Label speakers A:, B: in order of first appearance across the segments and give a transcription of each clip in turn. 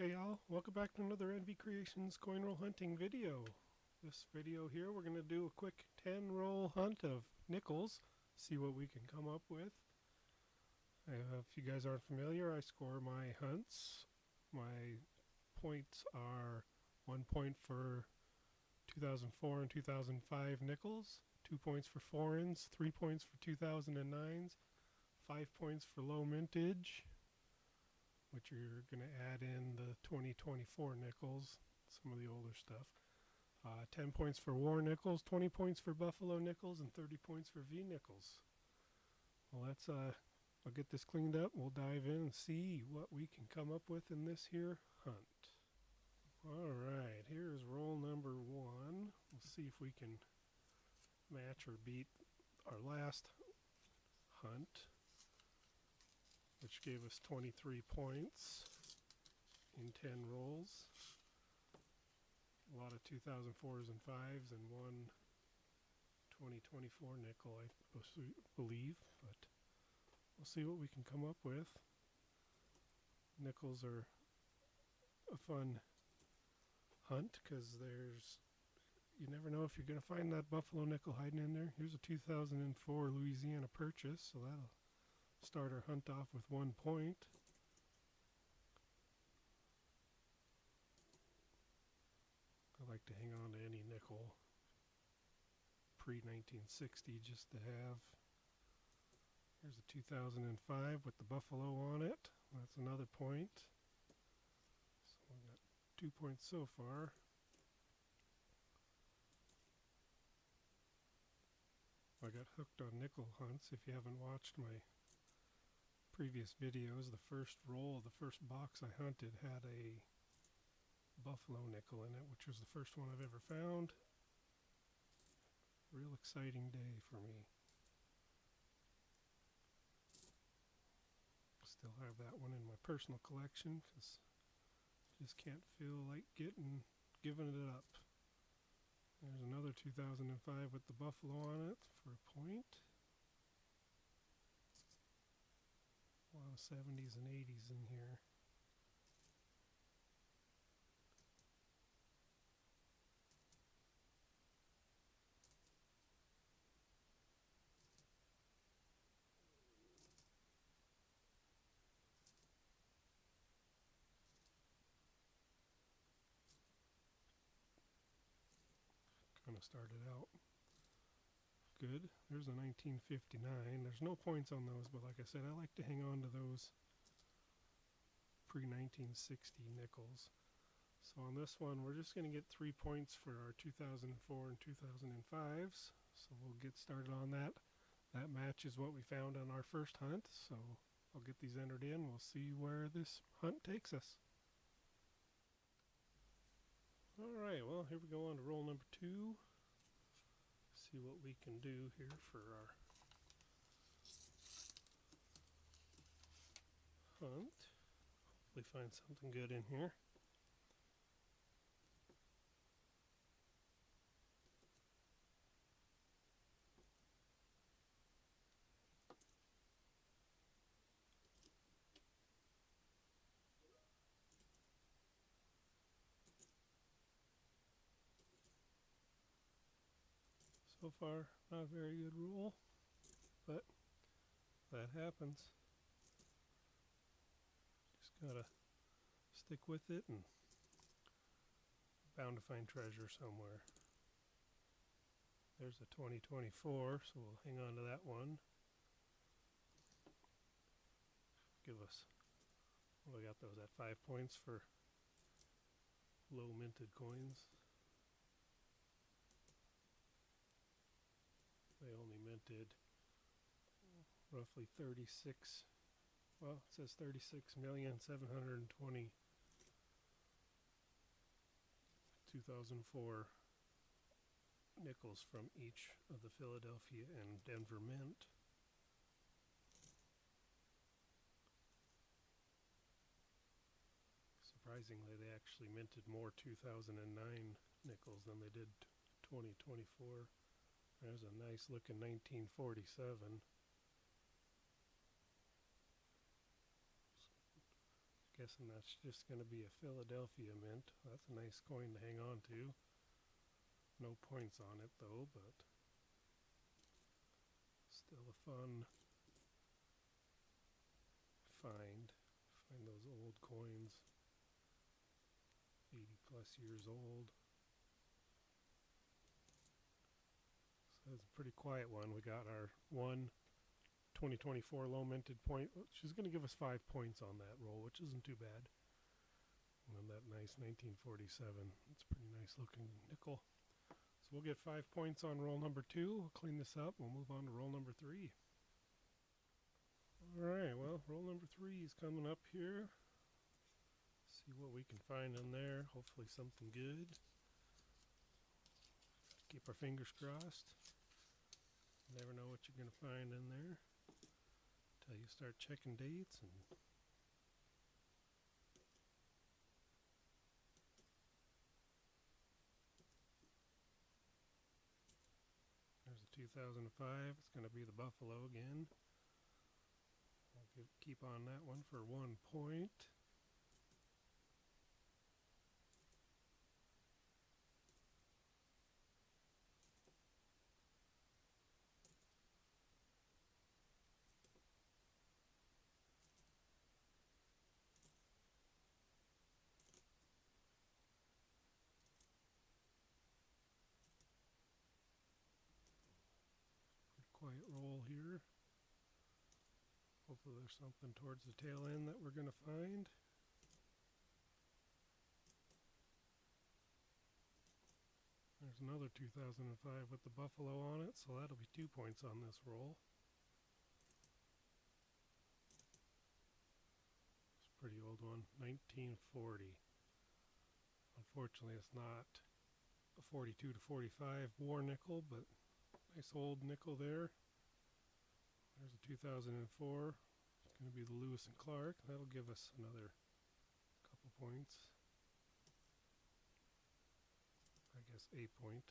A: Hey y'all, welcome back to another NV Creations coin roll hunting video. This video here we're going to do a quick 10 roll hunt of nickels, see what we can come up with. If you guys aren't familiar, I score my hunts. My points are 1 point for 2004 and 2005 nickels, 2 points for foreigns, 3 points for 2009s, 5 points for low mintage, which you're going to add in the 2024 nickels, some of the older stuff. 10 points for war nickels, 20 points for buffalo nickels, and 30 points for V nickels. Well, I'll get this cleaned up. We'll dive in and see what we can come up with in this here hunt. Alright, here's roll number 1. We'll see if we can match or beat our last hunt, which gave us 23 points in 10 rolls. A lot of 2004s and 5s and one 2024 nickel, I believe, but we'll see what we can come up with. Nickels are a fun hunt because you never know if you're going to find that buffalo nickel hiding in there. Here's a 2004 Louisiana purchase, so that'll start our hunt off with 1 point. I like to hang on to any nickel pre-1960 just to have. Here's a 2005 with the buffalo on it. That's another point. So we've got 2 points so far. I got hooked on nickel hunts. If you haven't watched my previous videos, the first roll of the first box I hunted had a buffalo nickel in it, which was the first one I've ever found. Real exciting day for me. Still have that one in my personal collection because I just can't feel like giving it up. There's another 2005 with the buffalo on it for a point. A lot of 70s and 80s in here. Kind of started out good. There's a 1959. There's no points on those, but like I said, I like to hang on to those pre-1960 nickels. So on this one, we're just going to get 3 points for our 2004 and 2005s. So we'll get started on that. That matches what we found on our first hunt. So I'll get these entered in. We'll see where this hunt takes us. Alright, well, here we go on to roll number 2. See what we can do here for our hunt. Hopefully find something good in here. So far, not a very good roll, but that happens. Just gotta stick with it and bound to find treasure somewhere. There's a 2024, so we'll hang on to that one. Give us, well, we got those at 5 points for low minted coins. They only minted roughly 36, well, it says 36,720,000 2004 nickels from each of the Philadelphia and Denver mint. Surprisingly, they actually minted more 2009 nickels than they did 2024. There's a nice looking 1947. guessing that's just going to be a Philadelphia mint. That's a nice coin to hang on to. No points on it though, but still a fun find. Find those old coins, 80 plus years old. So it's a pretty quiet one. We got our 2024 low minted point, which is going to give us 5 points on that roll, which isn't too bad. And then that nice 1947. It's a pretty nice looking nickel. So we'll get 5 points on roll number 2. We'll clean this up. We'll move on to roll number 3. Alright, well, roll number 3 is coming up here. See what we can find in there. Hopefully something good. Keep our fingers crossed. You never know what you're going to find in there until you start checking dates. And there's a 2005. It's going to be the Buffalo again. I'll keep on that one for 1 point. Quiet roll here. Hopefully there's something towards the tail end that we're going to find. There's another 2005 with the Buffalo on it, so that'll be 2 points on this roll. It's a pretty old one, 1940. Unfortunately, it's not a 42 to 45 war nickel, but nice old nickel there. There's a 2004. It's going to be the Lewis and Clark. That'll give us another couple points. I guess a point.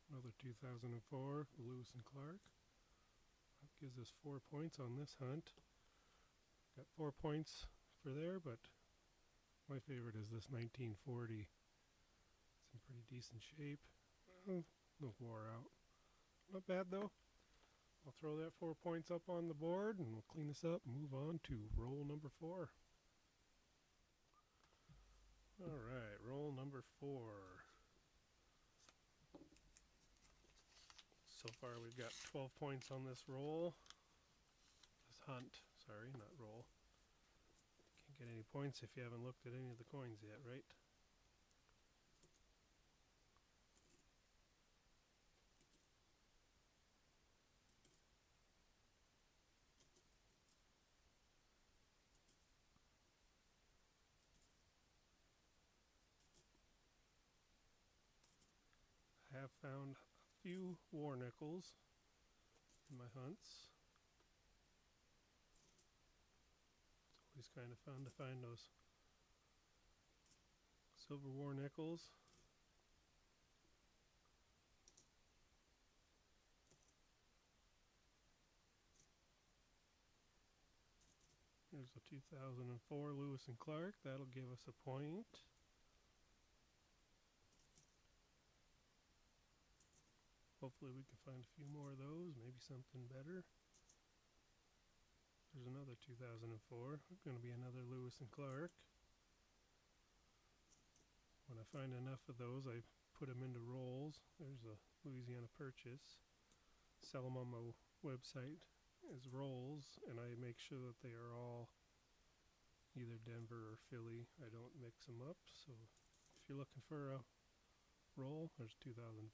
A: Another 2004, Lewis and Clark. That gives us 4 points on this hunt. Got 4 points for there, but my favorite is this 1940. It's in pretty decent shape. Look wore out. Not bad though. I'll throw that 4 points up on the board and we'll clean this up and move on to roll number 4. Alright, roll number 4. So far we've got 12 points on this roll. This hunt, sorry, not roll. Can't get any points if you haven't looked at any of the coins yet, right? I have found a few war nickels in my hunts. It's always kind of fun to find those silver war nickels. Here's a 2004 Lewis and Clark. That'll give us a point. Hopefully we can find a few more of those, maybe something better. There's another 2004. Going to be another Lewis and Clark. When I find enough of those, I put them into rolls. There's a Louisiana Purchase. Sell them on my website as rolls, and I make sure that they are all either Denver or Philly. I don't mix them up, so if you're looking for a roll, there's 2005.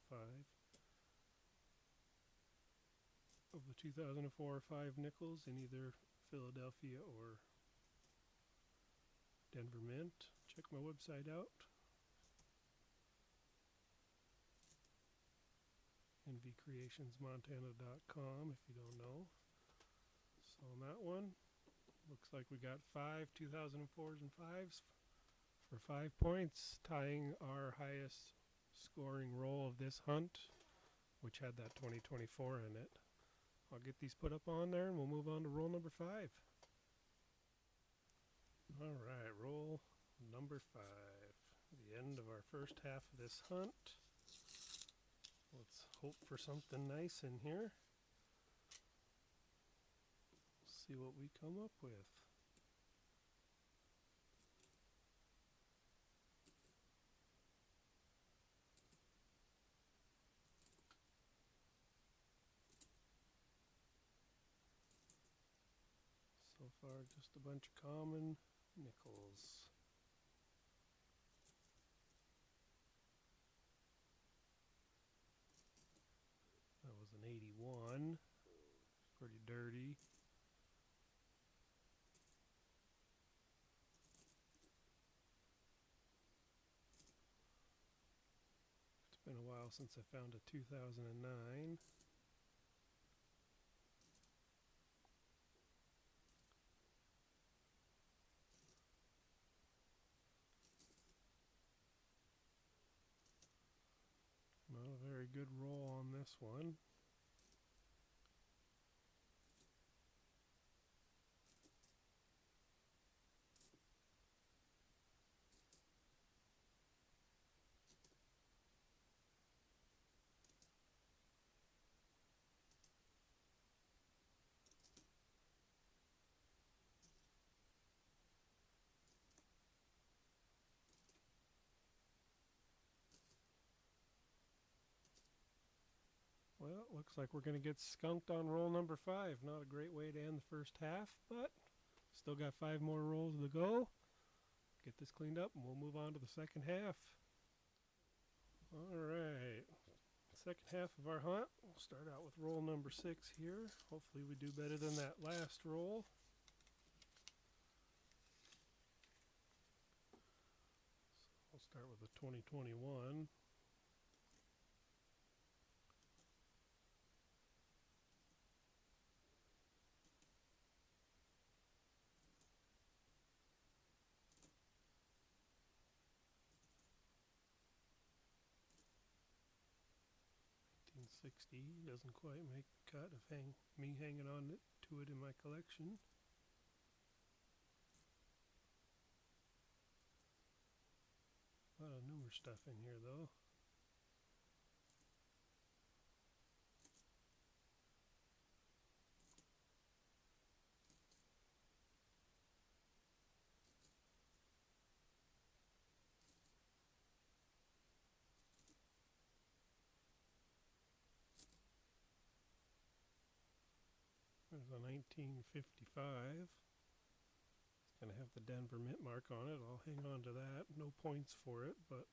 A: Of the 2004 or 5 nickels in either Philadelphia or Denver Mint. Check my website out. nvcreationsmontana.com if you don't know. So on that one, looks like we got 5 2004s and 5s for 5 points, tying our highest scoring roll of this hunt, which had that 2024 in it. I'll get these put up on there and we'll move on to roll number 5. Alright, roll number 5. The end of our first half of this hunt. Let's hope for something nice in here. See what we come up with. So far, just a bunch of common nickels. That was an 81. Pretty dirty. It's been a while since I found a 2009. Not a very good roll on this one. Well, it looks like we're going to get skunked on roll number 5. Not a great way to end the first half, but still got 5 more rolls to go. Get this cleaned up and we'll move on to the second half. Alright, second half of our hunt. We'll start out with roll number 6 here. Hopefully we do better than that last roll. So we'll start with the 2021. $60 doesn't quite make the cut of me hanging on to it in my collection. A lot of newer stuff in here though. There's a 1955. It's going to have the Denver mint mark on it. I'll hang on to that. No points for it, but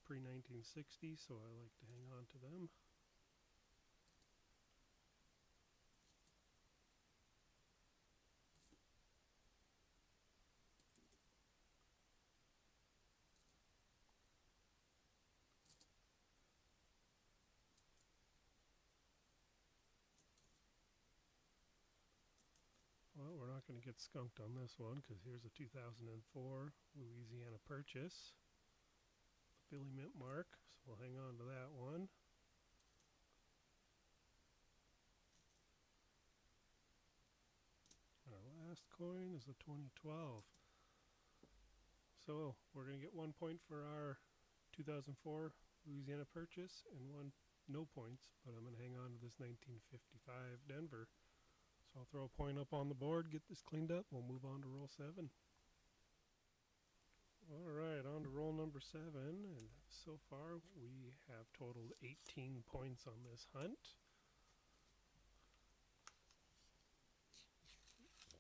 A: pre-1960, so I like to hang on to them. Well, we're not going to get skunked on this one because here's a 2004 Louisiana Purchase. The Philly Mint mark, so we'll hang on to that one. Our last coin is the 2012. So we're going to get 1 point for our 2004 Louisiana Purchase and no points, but I'm going to hang on to this 1955 Denver. So I'll throw a point up on the board, get this cleaned up, we'll move on to roll 7. Alright, on to roll number 7, and so far we have totaled 18 points on this hunt.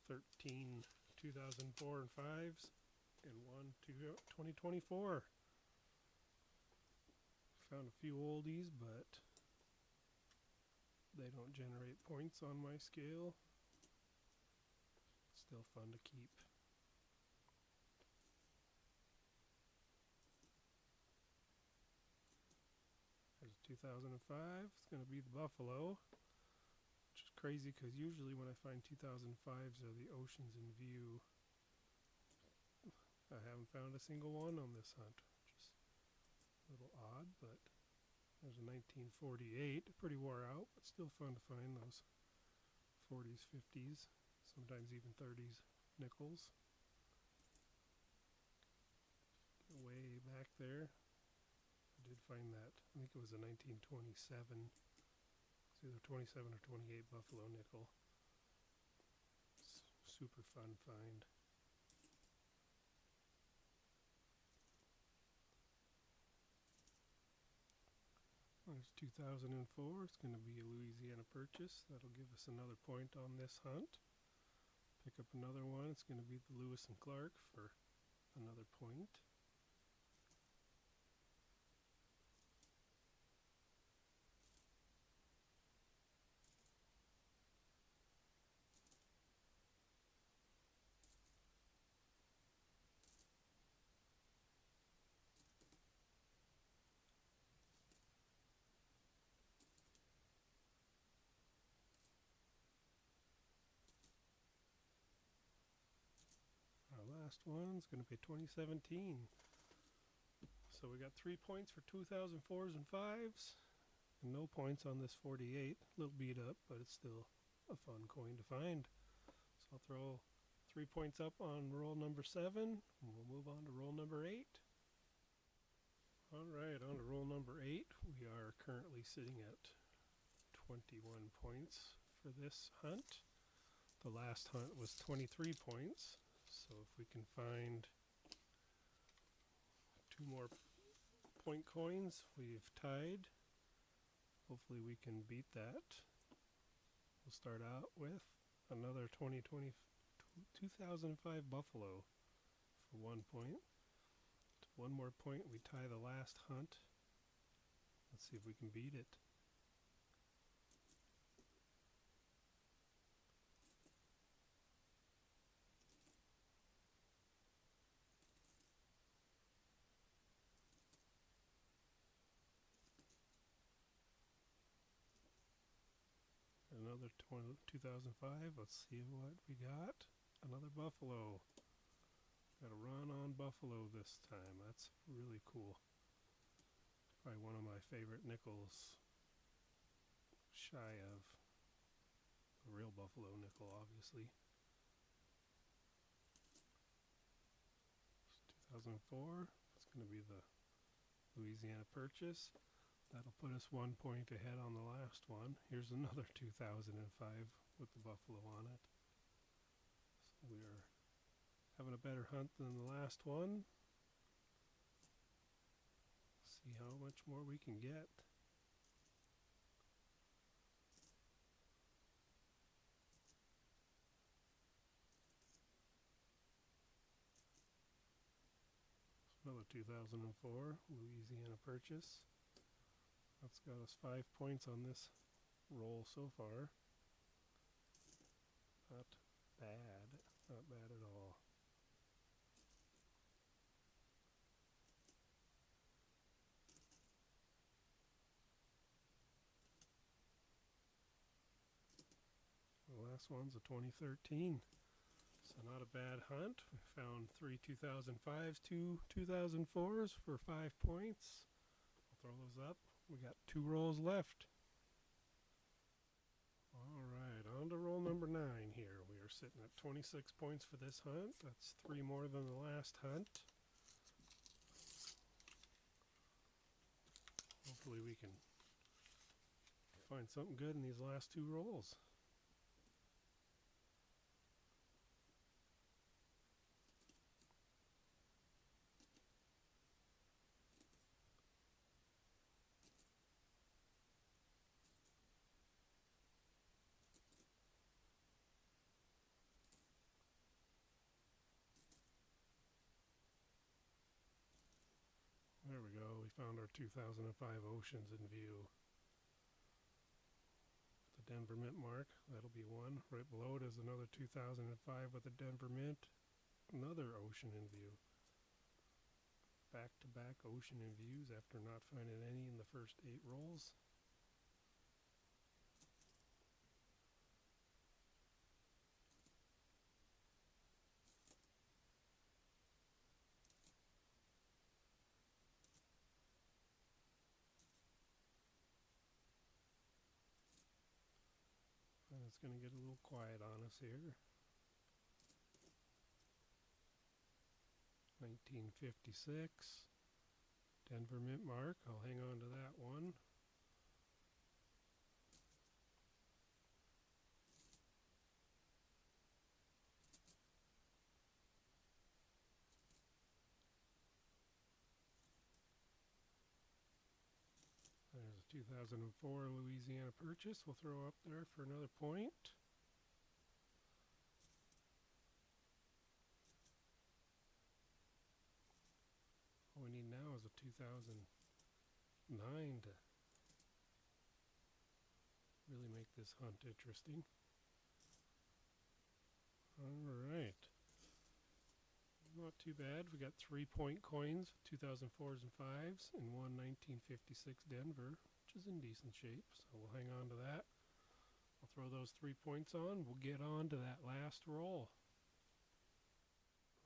A: 13 2004 and 5s, and 1 2024. Found a few oldies, but they don't generate points on my scale. Still fun to keep. There's a 2005. It's going to be the Buffalo, which is crazy because usually when I find 2005s are the Oceans in View. I haven't found a single one on this hunt, which is a little odd, but there's a 1948, pretty wore out, but still fun to find those 40s, 50s, sometimes even 30s nickels. Way back there, I did find that, I think it was a 1927, it's either 27 or 28 buffalo nickel. Super fun find. There's 2004. It's going to be a Louisiana purchase. That'll give us another point on this hunt. Pick up another one. It's going to be the Lewis and Clark for another point. Our last one's going to be 2017. So we got 3 points for 2004s and 5s, and no points on this 48. A little beat up, but it's still a fun coin to find. So I'll throw 3 points up on roll number 7, and we'll move on to roll number 8. Alright, on to roll number 8. We are currently sitting at 21 points for this hunt. The last hunt was 23 points, so if we can find 2 more point coins, we've tied. Hopefully we can beat that. We'll start out with another 2005 buffalo for 1 point. 1 more point, we tie the last hunt. Let's see if we can beat it. Another 2005, let's see what we got. Another buffalo. Got a run on buffalo this time. That's really cool. Probably one of my favorite nickels. Shy of a real buffalo nickel, obviously. 2004. It's going to be the Louisiana purchase. That'll put us 1 point ahead on the last one. Here's another 2005 with the buffalo on it. So we are having a better hunt than the last one. See how much more we can get. Another 2004 Louisiana purchase. That's got us 5 points on this roll so far. Not bad. Not bad at all. The last one's a 2013. So not a bad hunt. We found 3 2005s, 2 2004s for 5 points. I'll throw those up. We got 2 rolls left. Alright, on to roll number 9 here. We are sitting at 26 points for this hunt. That's 3 more than the last hunt. Hopefully we can find something good in these last 2 rolls. There we go, we found our 2005 Oceans in view. With the Denver Mint mark, that'll be 1. Right below it is another 2005 with a Denver Mint. Another Ocean in view. Back-to-back Ocean in views after not finding any in the first 8 rolls. it's going to get a little quiet on us here. 1956. Denver mint mark. I'll hang on to that one. There's a 2004 Louisiana Purchase. We'll throw up there for another point. All we need now is a 2009 to really make this hunt interesting. Alright. Not too bad. We got 3-point coins, 2004s and 5s, and one 1956 Denver, which is in decent shape, so we'll hang on to that. I'll throw those 3 points on. We'll get on to that last roll.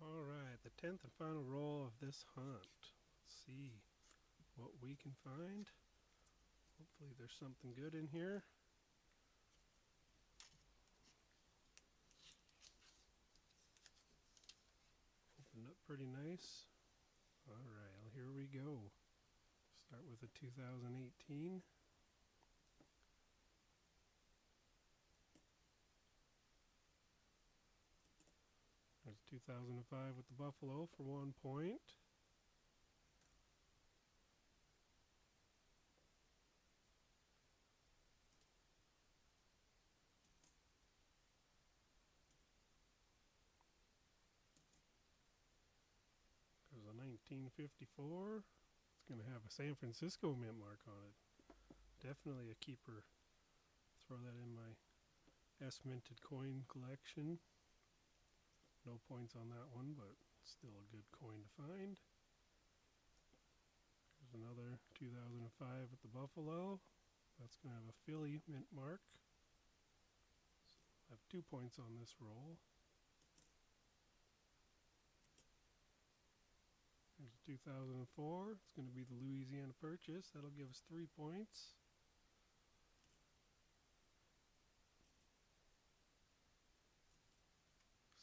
A: Alright, the 10th and final roll of this hunt. Let's see what we can find. Hopefully there's something good in here. Opened up pretty nice. Alright, well, here we go. Start with a 2018. There's 2005 with the Buffalo for 1 point. There's a 1954. It's going to have a San Francisco mint mark on it. Definitely a keeper. Throw that in my S-minted coin collection. No points on that one, but still a good coin to find. There's another 2005 with the Buffalo. That's going to have a Philly mint mark. So I have 2 points on this roll. There's a 2004. It's going to be the Louisiana Purchase. That'll give us 3 points.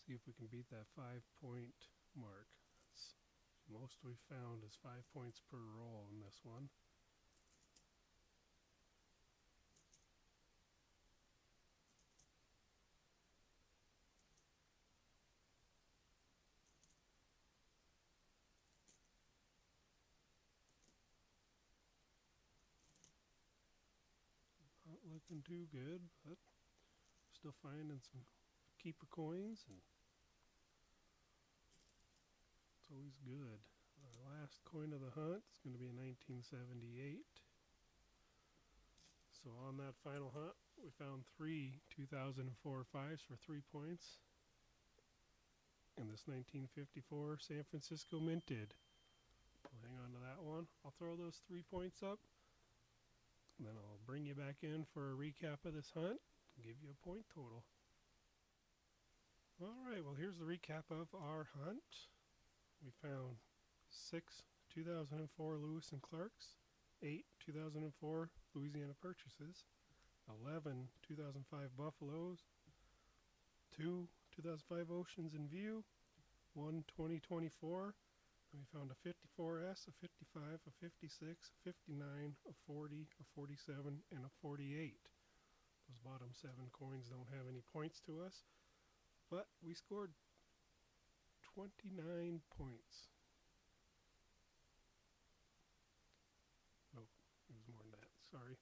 A: See if we can beat that 5-point mark. That's the most we've found is 5 points per roll in this one. Not looking too good, but still finding some keeper coins, and it's always good. Our last coin of the hunt is going to be a 1978. So on that final hunt, we found 3 2004 5s for 3 points. And this 1954 San Francisco minted. We'll hang on to that one. I'll throw those 3 points up, and then I'll bring you back in for a recap of this hunt and give you a point total. Alright, well here's the recap of our hunt. We found 6 2004 Lewis and Clarks, 8 2004 Louisiana Purchases, 11 2005 Buffaloes, 2 2005 Oceans in View, 1 2024, and we found a 54S, a 55, a 56, a 59, a 40, a 47, and a 48. Those bottom 7 coins don't have any points to us, but we scored 29 points. Nope, it was more than that, sorry.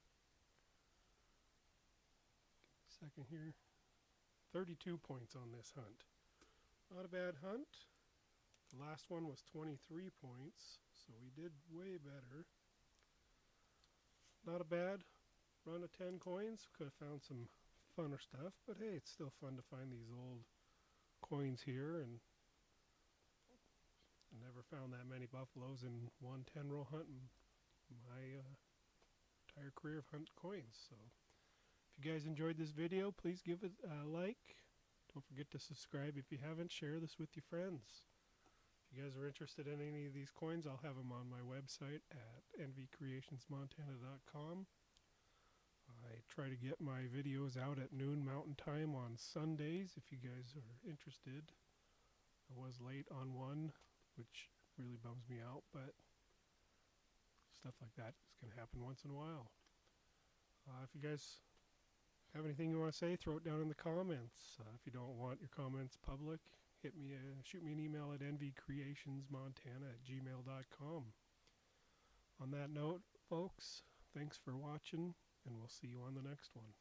A: Second here. 32 points on this hunt. Not a bad hunt. The last one was 23 points, so we did way better. Not a bad run of 10 coins. Could have found some funner stuff, but hey, it's still fun to find these old coins here, and I never found that many buffaloes in one 10-roll hunt in my entire career of hunt coins. So if you guys enjoyed this video, please give it a like. Don't forget to subscribe if you haven't. Share this with your friends. If you guys are interested in any of these coins, I'll have them on my website at nvcreationsmontana.com. I try to get my videos out at noon Mountain Time on Sundays if you guys are interested. I was late on one, which really bums me out, but stuff like that is going to happen once in a while. If you guys have anything you want to say, throw it down in the comments. If you don't want your comments public, shoot me an email at nvcreationsmontana@gmail.com. On that note, folks, thanks for watching, and we'll see you on the next one.